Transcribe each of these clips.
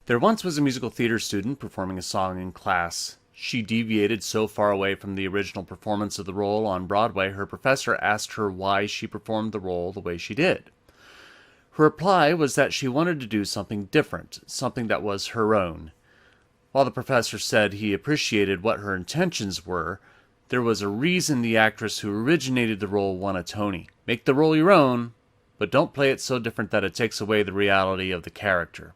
There once was a musical theater student performing a song in class. She deviated so far away from the original performance of the role on Broadway, her professor asked her why she performed the role the way she did. Her reply was that she wanted to do something different, something that was her own. While the professor said he appreciated what her intentions were, there was a reason the actress who originated the role won a Tony. Make the role your own, but don't play it so different that it takes away the reality of the character.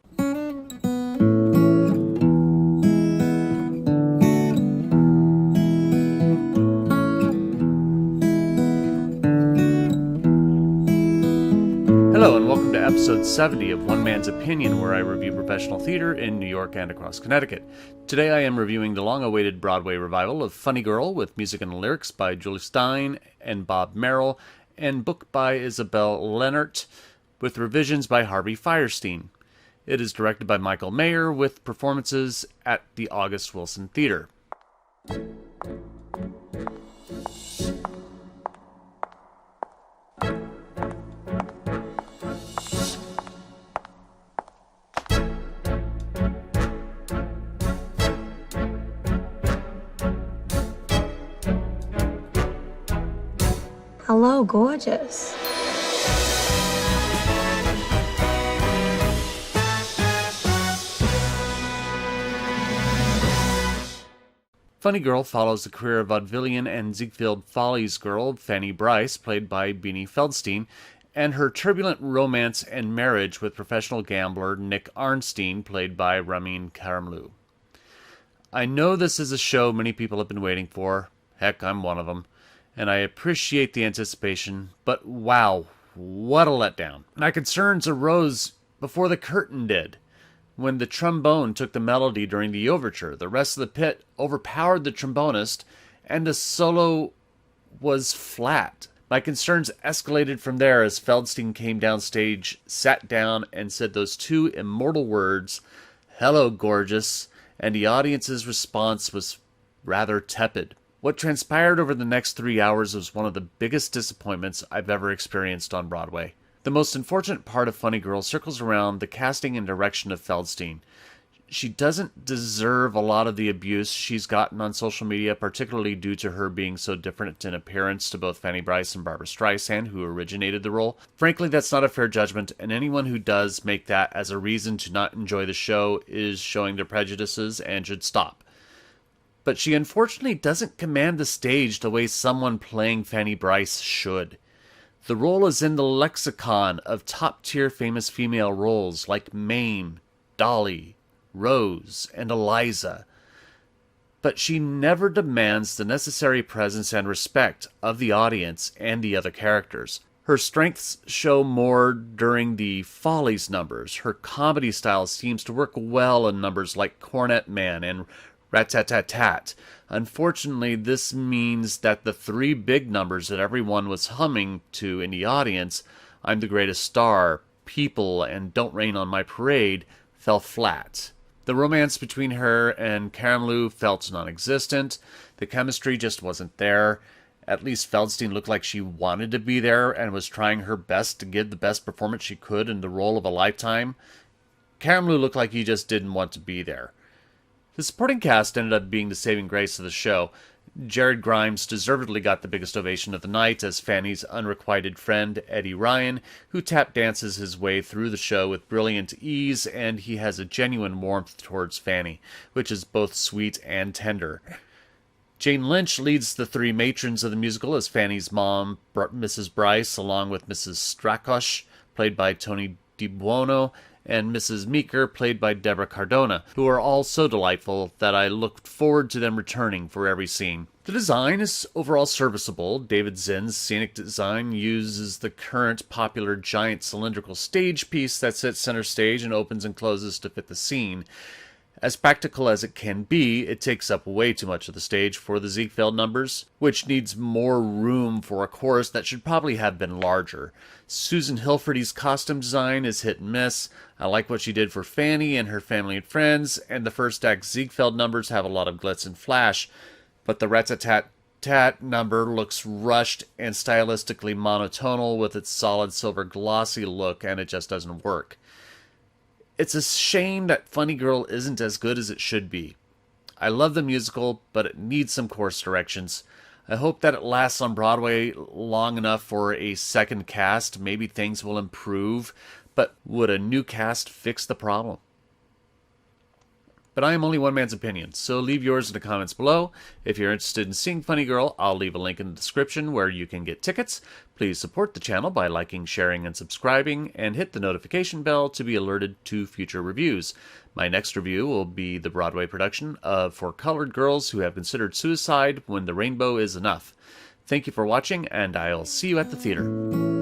Hello and welcome to episode 70 of One Man's Opinion, where I review professional theater in New York and across Connecticut. Today I am reviewing the long-awaited Broadway revival of Funny Girl with music and lyrics by Julie Stein and Bob Merrill, and book by Isobel Lennart, with revisions by Harvey Fierstein. It is directed by Michael Mayer, with performances at the August Wilson Theater. Hello, gorgeous. Funny Girl follows the career of vaudevillian and Ziegfeld Follies girl Fanny Brice, played by Beanie Feldstein, and her turbulent romance and marriage with professional gambler Nick Arnstein, played by Ramin Karimloo. I know this is a show many people have been waiting for. Heck, I'm one of them. And I appreciate the anticipation, but wow, what a letdown. My concerns arose before the curtain did. When the trombone took the melody during the overture, the rest of the pit overpowered the trombonist, and the solo was flat. My concerns escalated from there as Feldstein came downstage, sat down, and said those two immortal words, "Hello, gorgeous," and the audience's response was rather tepid. What transpired over the next 3 hours was one of the biggest disappointments I've ever experienced on Broadway. The most unfortunate part of Funny Girl circles around the casting and direction of Feldstein. She doesn't deserve a lot of the abuse she's gotten on social media, particularly due to her being so different in appearance to both Fanny Brice and Barbra Streisand, who originated the role. Frankly, that's not a fair judgment, and anyone who does make that as a reason to not enjoy the show is showing their prejudices and should stop. But she unfortunately doesn't command the stage the way someone playing Fanny Brice should. The role is in the lexicon of top-tier famous female roles like Mame, Dolly, Rose, and Eliza. But she never demands the necessary presence and respect of the audience and the other characters. Her strengths show more during the Follies numbers. Her comedy style seems to work well in numbers like Cornet Man and Rat-tat-tat-tat. Unfortunately, this means that the three big numbers that everyone was humming to in the audience, I'm the Greatest Star, People, and Don't Rain on My Parade, fell flat. The romance between her and Karimloo felt non-existent. The chemistry just wasn't there. At least Feldstein looked like she wanted to be there and was trying her best to give the best performance she could in the role of a lifetime. Karimloo looked like he just didn't want to be there. The supporting cast ended up being the saving grace of the show. Jared Grimes deservedly got the biggest ovation of the night as Fanny's unrequited friend, Eddie Ryan, who tap dances his way through the show with brilliant ease, and he has a genuine warmth towards Fanny, which is both sweet and tender. Jane Lynch leads the three matrons of the musical as Fanny's mom, Mrs. Brice, along with Mrs. Strakosch, played by Tony DiBuono, and Mrs. Meeker, played by Deborah Cardona, who are all so delightful that I looked forward to them returning for every scene. The design is overall serviceable. David Zinn's scenic design uses the current popular giant cylindrical stage piece that sits center stage and opens and closes to fit the scene. As practical as it can be, it takes up way too much of the stage for the Ziegfeld numbers, which needs more room for a chorus that should probably have been larger. Susan Hilferty's costume design is hit and miss. I like what she did for Fanny and her family and friends, and the first act Ziegfeld numbers have a lot of glitz and flash, but the rat-tat-tat number looks rushed and stylistically monotonal with its solid silver glossy look, and it just doesn't work. It's a shame that Funny Girl isn't as good as it should be. I love the musical, but it needs some course directions. I hope that it lasts on Broadway long enough for a second cast. Maybe things will improve, but would a new cast fix the problem? But I am only one man's opinion, so leave yours in the comments below. If you're interested in seeing Funny Girl, I'll leave a link in the description where you can get tickets. Please support the channel by liking, sharing, and subscribing, and hit the notification bell to be alerted to future reviews. My next review will be the Broadway production of For Colored Girls Who Have Considered Suicide When the Rainbow Is Enough. Thank you for watching, and I'll see you at the theater.